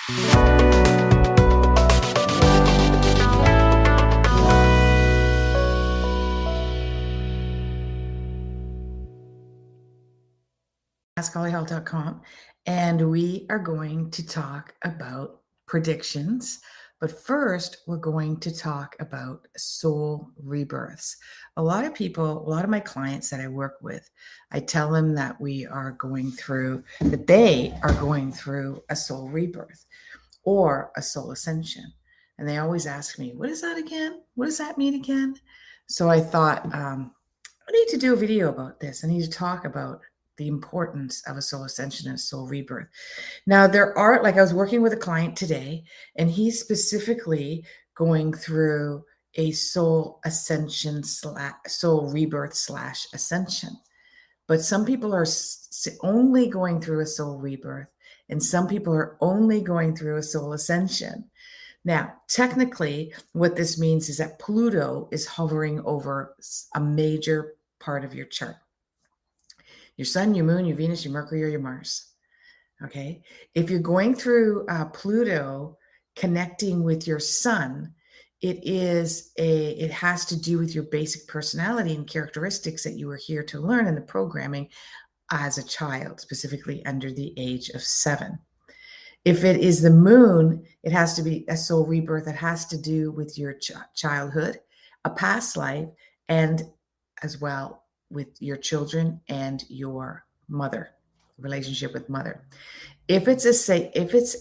HollyHall.com, and we are going to talk about predictions. But first, we're going to talk about soul rebirths. A lot of my clients that I work with, I tell them that they are going through a soul rebirth or a soul ascension. And they always ask me, what is that again? What does that mean again? So I thought, I need to do a video about this. I need to talk about the importance of a soul ascension and a soul rebirth. Now, I was working with a client today, and he's specifically going through a soul ascension soul rebirth / ascension. But some people are only going through a soul rebirth, and some people are only going through a soul ascension. Now, technically, what this means is that Pluto is hovering over a major part of your chart. Your sun, your moon, your Venus, your Mercury, or your Mars. Okay. If you're going through Pluto connecting with your sun, it has to do with your basic personality and characteristics that you were here to learn in the programming as a child, specifically under the age of 7. If it is the moon, it has to be a soul rebirth that has to do with your childhood, a past life, and as well with your children and your mother, relationship with mother. If it's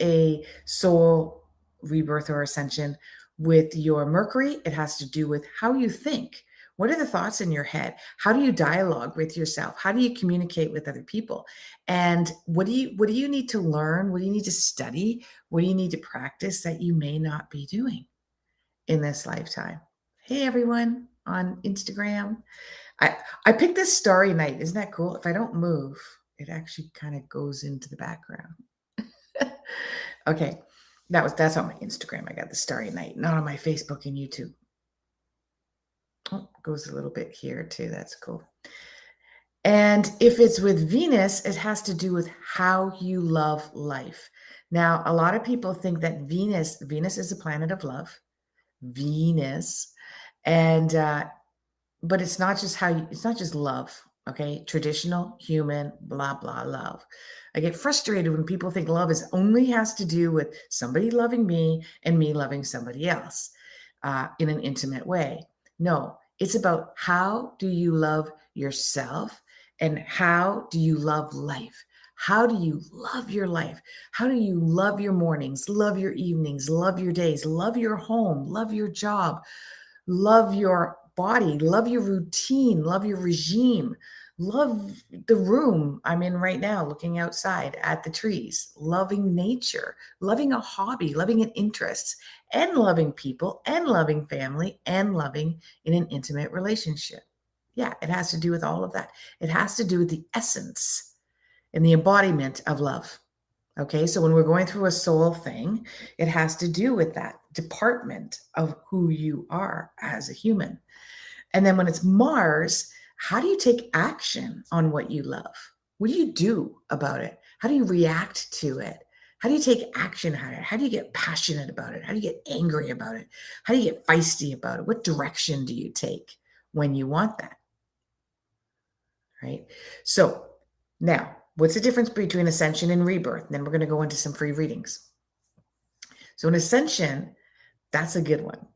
a soul rebirth or ascension with your Mercury, it has to do with how you think. What are the thoughts in your head? How do you dialogue with yourself? How do you communicate with other people? And what do you need to learn? What do you need to study? What do you need to practice that you may not be doing in this lifetime? Hey, everyone on Instagram. I picked this Starry Night. Isn't that cool? If I don't move, it actually kind of goes into the background. Okay. That's on my Instagram. I got the Starry Night, not on my Facebook and YouTube. Oh, goes a little bit here too. That's cool. And if it's with Venus, it has to do with how you love life. Now, a lot of people think that Venus is a planet of love. Venus. And, but it's not just love, okay? Traditional, human, blah, blah, love. I get frustrated when people think love only has to do with somebody loving me and me loving somebody else in an intimate way. No, it's about how do you love yourself and how do you love life? How do you love your life? How do you love your mornings, love your evenings, love your days, love your home, love your job, love your body, love your routine, love your regime, love the room I'm in right now, looking outside at the trees, loving nature, loving a hobby, loving an interest, and loving people, and loving family, and loving in an intimate relationship. Yeah, it has to do with all of that. It has to do with the essence and the embodiment of love. Okay, so when we're going through a soul thing, it has to do with that department of who you are as a human. And then when it's Mars, how do you take action on what you love? What do you do about it? How do you react to it? How do you take action on it? How do you get passionate about it? How do you get angry about it? How do you get feisty about it? What direction do you take when you want that? Right? So now, what's the difference between ascension and rebirth? And then we're going to go into some free readings. So an ascension, that's a good one,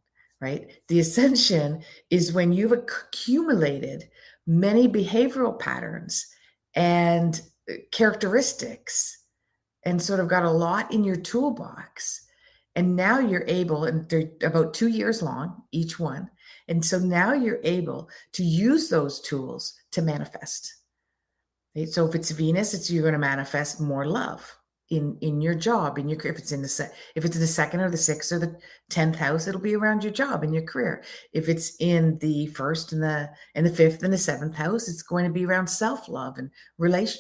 right? The ascension is when you've accumulated many behavioral patterns and characteristics and sort of got a lot in your toolbox. And now you're able, and they're about 2 years long, each one. And so now you're able to use those tools to manifest. Right? So if it's Venus, you're going to manifest more love in your job, if it's in the second or the sixth or the 10th house, it'll be around your job and your career. If it's in the first and the fifth and the 7th house, it's going to be around self-love and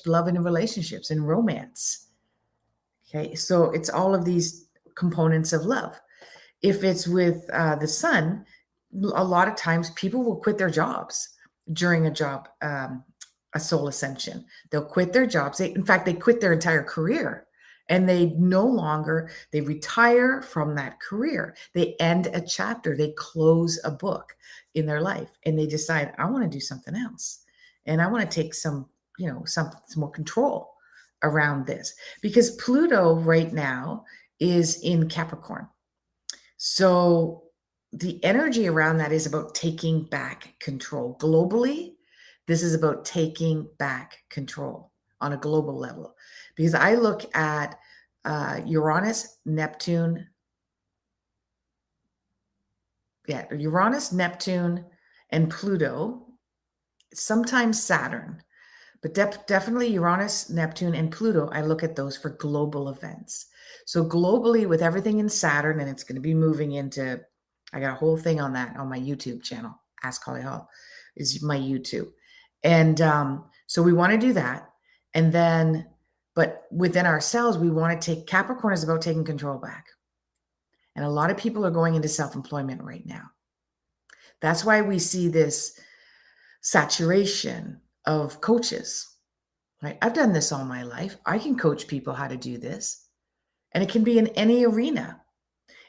love in relationships and romance. Okay, so it's all of these components of love. If it's with the sun, a lot of times people will quit their jobs during a soul ascension. They'll quit their jobs. In fact, they quit their entire career And they no longer, they retire from that career. They end a chapter, they close a book in their life, and they decide, I want to do something else. And I want to take some more control around this, because Pluto right now is in Capricorn. So the energy around that is about taking back control globally. This is about taking back control on a global level, because I look at Uranus, Neptune, and Pluto, sometimes Saturn, but definitely Uranus, Neptune, and Pluto. I look at those for global events. So globally, with everything in Saturn, and it's going to be moving into, I got a whole thing on that on my YouTube channel. Ask Holly Hall is my YouTube. And so we want to do that. And then, but within ourselves, we want to take, Capricorn is about taking control back. And a lot of people are going into self-employment right now. That's why we see this saturation of coaches, right? I've done this all my life. I can coach people how to do this, and it can be in any arena.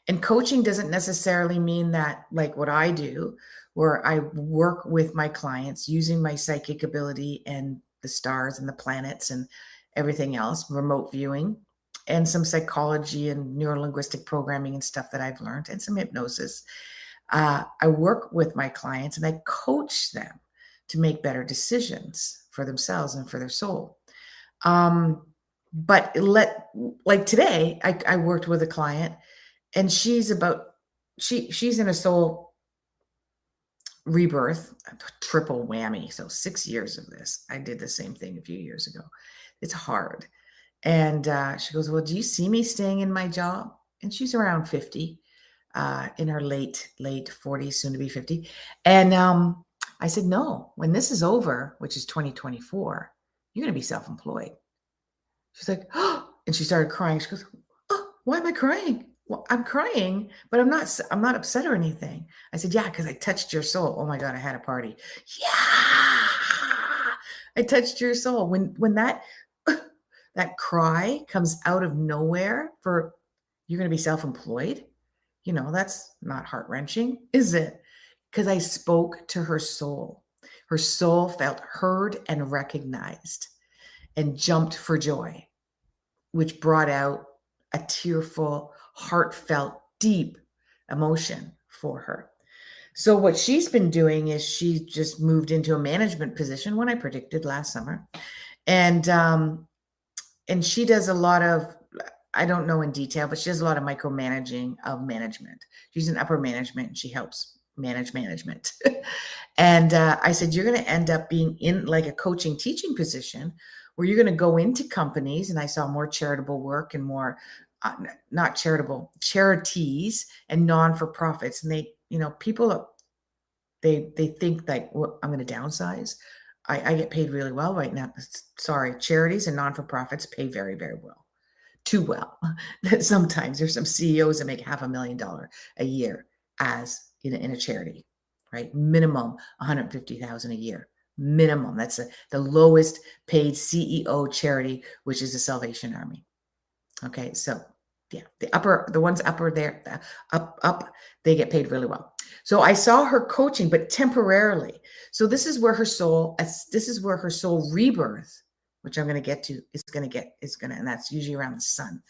And coaching doesn't necessarily mean that, like what I do, where I work with my clients using my psychic ability and the stars and the planets and everything else, remote viewing, and some psychology and neurolinguistic programming and stuff that I've learned, and some hypnosis. I work with my clients and I coach them to make better decisions for themselves and for their soul. But like today, I worked with a client, and she's in a soul rebirth, a triple whammy. So 6 years of this. I did the same thing a few years ago. It's hard. And she goes, well, do you see me staying in my job? And she's around 50, in her late 40s, soon to be 50. And I said, no, when this is over, which is 2024, you're going to be self-employed. She's like, oh, and she started crying. She goes, oh, why am I crying? Well, I'm crying, but I'm not upset or anything. I said, yeah, because I touched your soul. Oh my God, I had a party. Yeah, I touched your soul. When that cry comes out of nowhere for you're going to be self-employed, that's not heart-wrenching, is it? Because I spoke to her soul. Her soul felt heard and recognized and jumped for joy, which brought out a tearful, heartfelt, deep emotion for her. So what she's been doing is she just moved into a management position when I predicted last summer. And she does a lot of, I don't know in detail, but she does a lot of micromanaging of management. She's in upper management and she helps manage management. And I said, you're going to end up being in like a coaching teaching position where you're going to go into companies. And I saw more charitable work and more, not charitable, charities and non-for-profits. And they, people, they think like, well, I'm going to downsize. I get paid really well right now. Sorry, charities and non-for-profits pay very, very well. Too well. Sometimes there's some CEOs that make $500,000 a year as in a charity, right? Minimum $150,000 a year. Minimum. That's the lowest paid CEO charity, which is the Salvation Army. Okay, so yeah, the ones upper there, up, they get paid really well. So I saw her coaching, but temporarily. So this is where her soul rebirth, which I'm going to get to, and that's usually around the sun.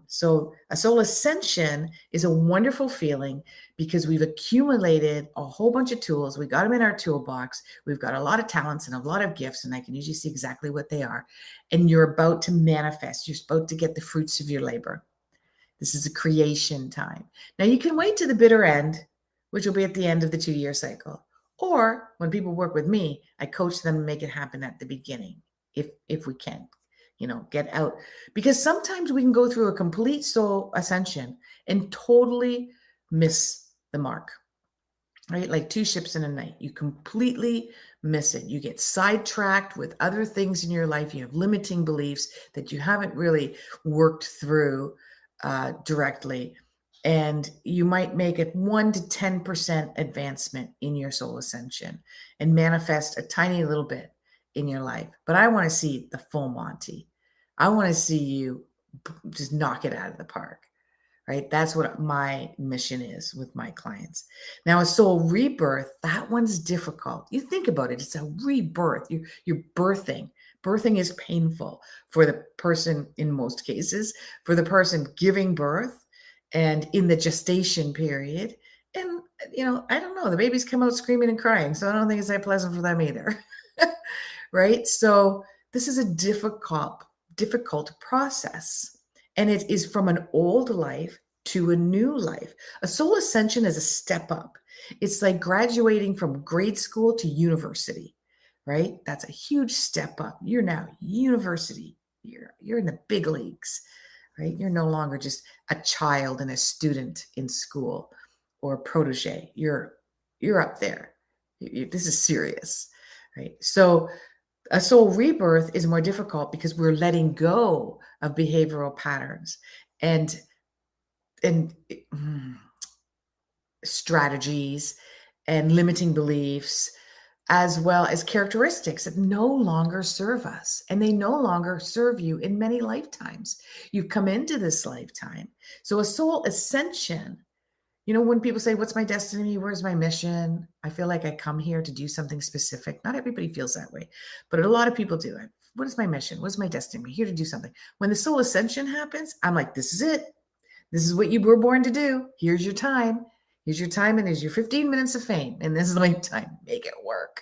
So a soul ascension is a wonderful feeling because we've accumulated a whole bunch of tools. We got them in our toolbox. We've got a lot of talents and a lot of gifts, and I can usually see exactly what they are. And you're about to manifest. You're about to get the fruits of your labor. This is a creation time. Now you can wait to the bitter end, which will be at the end of the 2-year cycle. Or when people work with me, I coach them and make it happen at the beginning, if we can. Get out, because sometimes we can go through a complete soul ascension and totally miss the mark, right? Like 2 ships in a night, you completely miss it. You get sidetracked with other things in your life. You have limiting beliefs that you haven't really worked through directly. And you might make it 1 to 10% advancement in your soul ascension and manifest a tiny little bit in your life. But I want to see the full Monty. I want to see you just knock it out of the park. Right? That's what my mission is with my clients. Now, a soul rebirth, that one's difficult. You think about it, it's a rebirth. You're birthing. Birthing is painful for the person in most cases, for the person giving birth and in the gestation period. And, I don't know, the babies come out screaming and crying. So I don't think it's that pleasant for them either. Right? So this is a difficult process. And it is from an old life to a new life. A soul ascension is a step up. It's like graduating from grade school to university, right? That's a huge step up. You're now university. You're in the big leagues, right? You're no longer just a child and a student in school or a protege. You're up there. This is serious, right? So a soul rebirth is more difficult because we're letting go of behavioral patterns and strategies and limiting beliefs, as well as characteristics that no longer serve us, and they no longer serve you in many lifetimes. You've come into this lifetime. So a soul ascension, when people say, what's my destiny? Where's my mission? I feel like I come here to do something specific. Not everybody feels that way, but a lot of people do. What is my mission? What's my destiny? I'm here to do something. When the soul ascension happens, I'm like, this is it. This is what you were born to do. Here's your time. Here's your time, and there's your 15 minutes of fame in this lifetime. Make it work,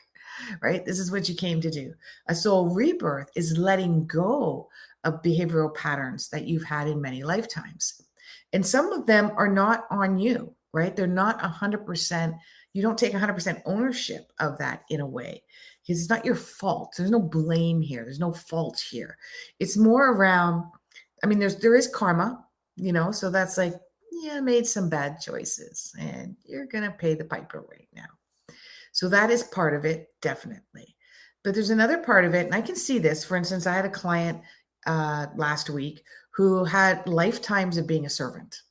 right? This is what you came to do. A soul rebirth is letting go of behavioral patterns that you've had in many lifetimes. And some of them are not on you, right? They're not 100%. You don't take 100% ownership of that in a way, because it's not your fault. There's no blame here. There's no fault here. It's more around, there is karma, so that's like, yeah, made some bad choices and you're going to pay the piper right now. So that is part of it, definitely. But there's another part of it, and I can see this. For instance, I had a client last week who had lifetimes of being a servant.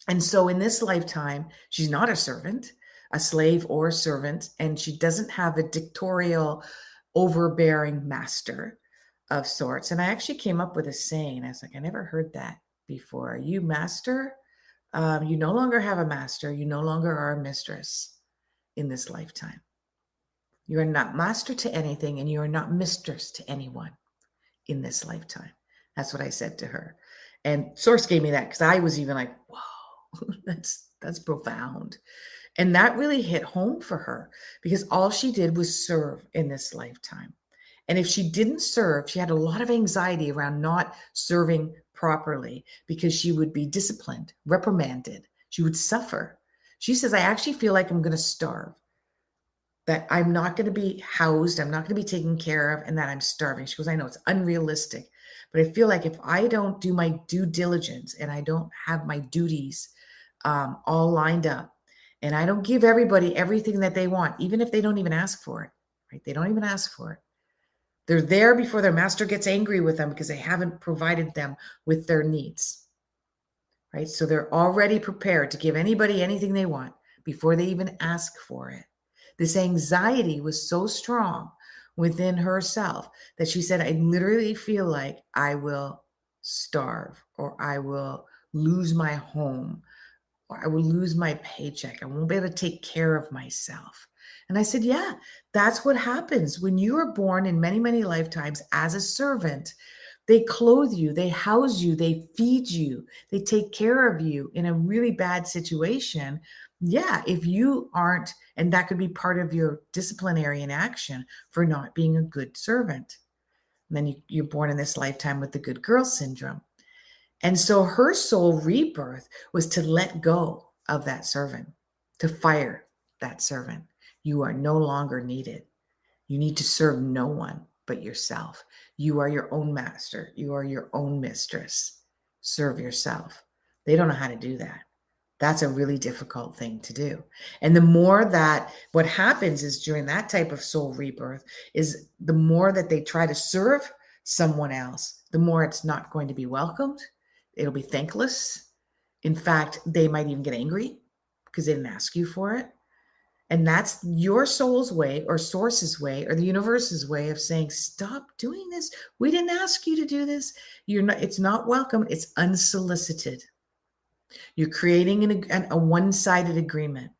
And so in this lifetime, she's not a servant, a slave or a servant, and she doesn't have a dictatorial, overbearing master of sorts. And I actually came up with a saying. I was like, I never heard that before. You master, you no longer have a master. You no longer are a mistress in this lifetime. You are not master to anything, and you are not mistress to anyone in this lifetime. That's what I said to her. And Source gave me that because I was even like, whoa, that's profound. And that really hit home for her because all she did was serve in this lifetime. And if she didn't serve, she had a lot of anxiety around not serving properly because she would be disciplined, reprimanded. She would suffer. She says, I actually feel like I'm going to starve, that I'm not going to be housed, I'm not going to be taken care of, and that I'm starving. She goes, I know it's unrealistic, but I feel like if I don't do my due diligence and I don't have my duties all lined up, and I don't give everybody everything that they want, even if they don't even ask for it, right? They don't even ask for it. They're there before their master gets angry with them because they haven't provided them with their needs, right? So they're already prepared to give anybody anything they want before they even ask for it. This anxiety was so strong within herself that she said, I literally feel like I will starve, or I will lose my home, or I will lose my paycheck. I won't be able to take care of myself. And I said, yeah, that's what happens when you are born in many, many lifetimes as a servant. They clothe you, they house you, they feed you, they take care of you in a really bad situation. Yeah, if you aren't, and that could be part of your disciplinary inaction for not being a good servant. And then you're born in this lifetime with the good girl syndrome. And so her soul rebirth was to let go of that servant, to fire that servant. You are no longer needed. You need to serve no one but yourself. You are your own master. You are your own mistress. Serve yourself. They don't know how to do that. That's a really difficult thing to do. And the more that what happens is during that type of soul rebirth is the more that they try to serve someone else, the more it's not going to be welcomed. It'll be thankless. In fact, they might even get angry because they didn't ask you for it. And that's your soul's way or source's way or the universe's way of saying, stop doing this. We didn't ask you to do this. You're not, it's not welcome. It's unsolicited. You're creating a one-sided agreement.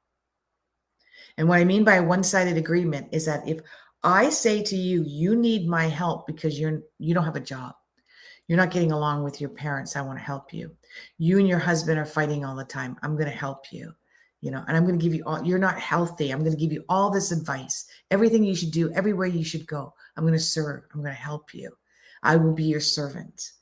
And what I mean by a one-sided agreement is that if I say to you, you need my help because you don't have a job. You're not getting along with your parents. I want to help you. You and your husband are fighting all the time. I'm going to help you. And I'm going to give you all, you're not healthy. I'm going to give you all this advice, everything you should do, everywhere you should go. I'm going to serve. I'm going to help you. I will be your servant.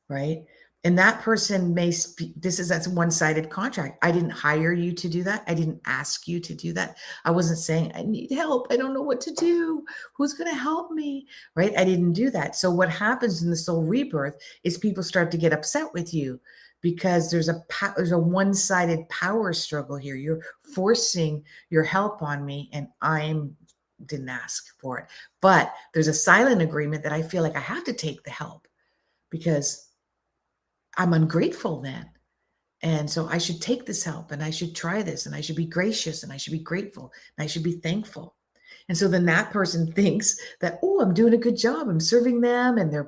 Right. And that person that's a one-sided contract. I didn't hire you to do that. I didn't ask you to do that. I wasn't saying, I need help. I don't know what to do. Who's going to help me? Right. I didn't do that. So what happens in the soul rebirth is people start to get upset with you because there's a one-sided power struggle here. You're forcing your help on me and didn't ask for it. But there's a silent agreement that I feel like I have to take the help because I'm ungrateful then. And so I should take this help and I should try this and I should be gracious and I should be grateful and I should be thankful. And so then that person thinks that, oh, I'm doing a good job. I'm serving them and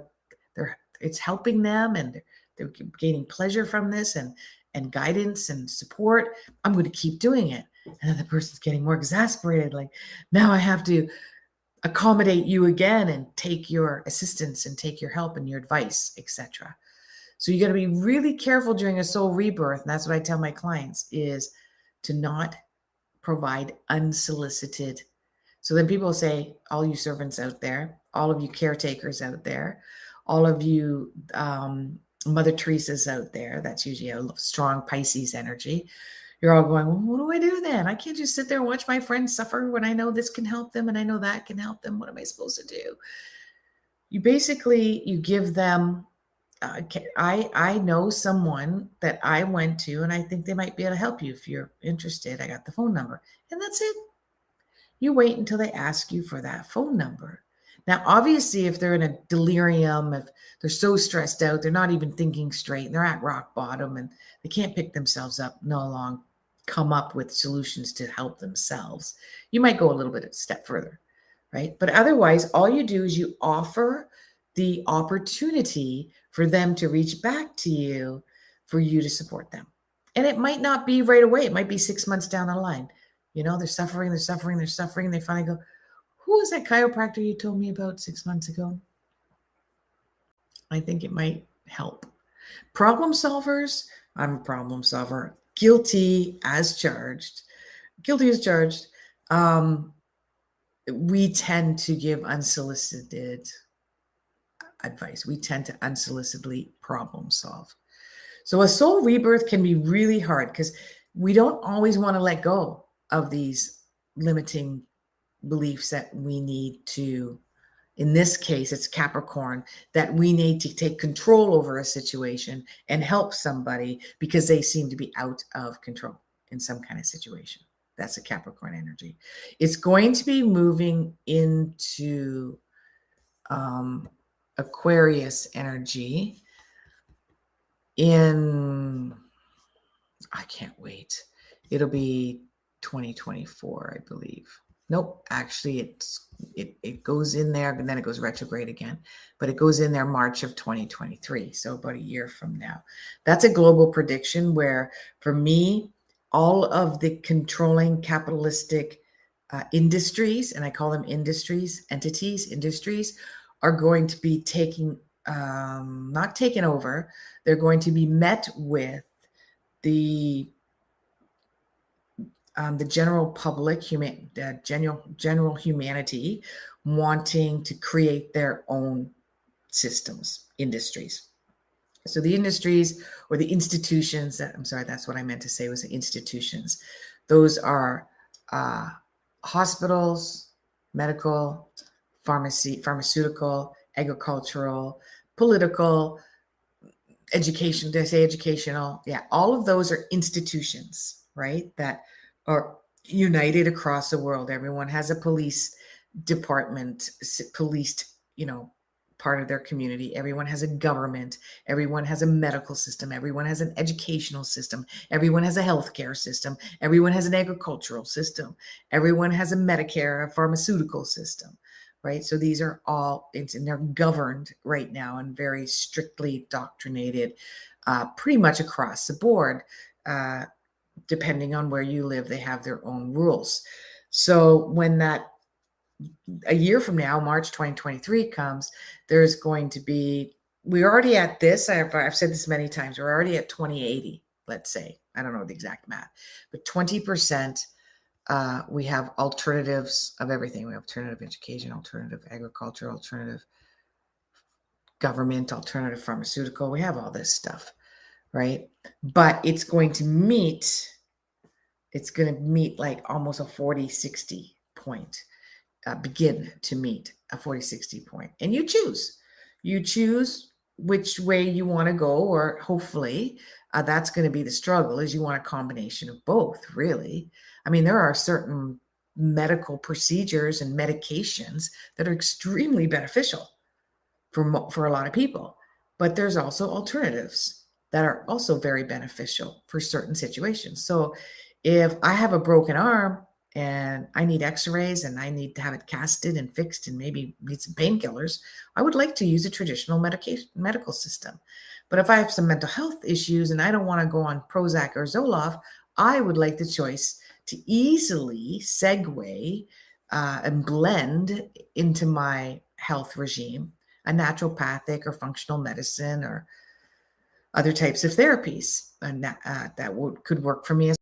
it's helping them and they're gaining pleasure from this and guidance and support. I'm going to keep doing it. And then the person's getting more exasperated. Like, now I have to accommodate you again and take your assistance and take your help and your advice, etc. So you got to be really careful during a soul rebirth. And that's what I tell my clients is to not provide unsolicited. So then people say, all you servants out there, all of you caretakers out there, all of you Mother Teresa's out there, that's usually a strong Pisces energy. You're all going, well, what do I do then? I can't just sit there and watch my friends suffer when I know this can help them and I know that can help them. What am I supposed to do? You give them, I know someone that I went to and I think they might be able to help you if you're interested. I got the phone number and that's it. You wait until they ask you for that phone number. Now, obviously, if they're in a delirium, if they're so stressed out, they're not even thinking straight and they're at rock bottom and they can't pick themselves up, come up with solutions to help themselves, you might go a little bit a step further, right? But otherwise, all you do is you offer the opportunity for them to reach back to you for you to support them. And it might not be right away. It might be 6 months down the line. They're suffering. They finally go, who was that chiropractor you told me about 6 months ago? I think it might help. Problem solvers. I'm a problem solver. Guilty as charged. We tend to give unsolicited advice. We tend to unsolicitedly problem solve. So a soul rebirth can be really hard because we don't always want to let go of these limiting beliefs that we need to, in this case, it's Capricorn, that we need to take control over a situation and help somebody because they seem to be out of control in some kind of situation. That's a Capricorn energy. It's going to be moving into Aquarius energy I can't wait. It'll be 2024, I believe. Nope, actually it goes in there, but then it goes retrograde again. But it goes in there March of 2023, so about a year from now. That's a global prediction where, for me, all of the controlling capitalistic industries, and I call them industries, industries, are going to be not taken over. They're going to be met with the general public, general humanity wanting to create their own systems, industries. So the industries or the institutions that's what I meant to say was the institutions. Those are hospitals, medical, pharmaceutical, agricultural, political, education. Did I say educational? Yeah, all of those are institutions, right? That are united across the world. Everyone has a police department, part of their community. Everyone has a government. Everyone has a medical system. Everyone has an educational system. Everyone has a healthcare system. Everyone has an agricultural system. Everyone has a Medicare, a pharmaceutical system, right? So these are all, and they're governed right now and very strictly doctrinated, pretty much across the board. Depending on where you live, they have their own rules. So when that a year from now, March 2023 comes, there's going to be, we're already at this, I've said this many times, we're already at 2080, let's say. I don't know the exact math, but 20%, we have alternatives of everything. We have alternative education, alternative agriculture, alternative government, alternative pharmaceutical. We have all this stuff, right? But it's going to meet like almost a 40-60 point. Begin to meet a 40-60 point. And you choose which way you want to go, or hopefully that's going to be the struggle, is you want a combination of both, really. I mean, there are certain medical procedures and medications that are extremely beneficial for a lot of people, but there's also alternatives that are also very beneficial for certain situations. So if I have a broken arm and I need x-rays and I need to have it casted and fixed and maybe need some painkillers, I would like to use a traditional medical system. But if I have some mental health issues and I don't want to go on Prozac or Zoloft, I would like the choice to easily segue and blend into my health regime a naturopathic or functional medicine or other types of therapies, and that could work for me as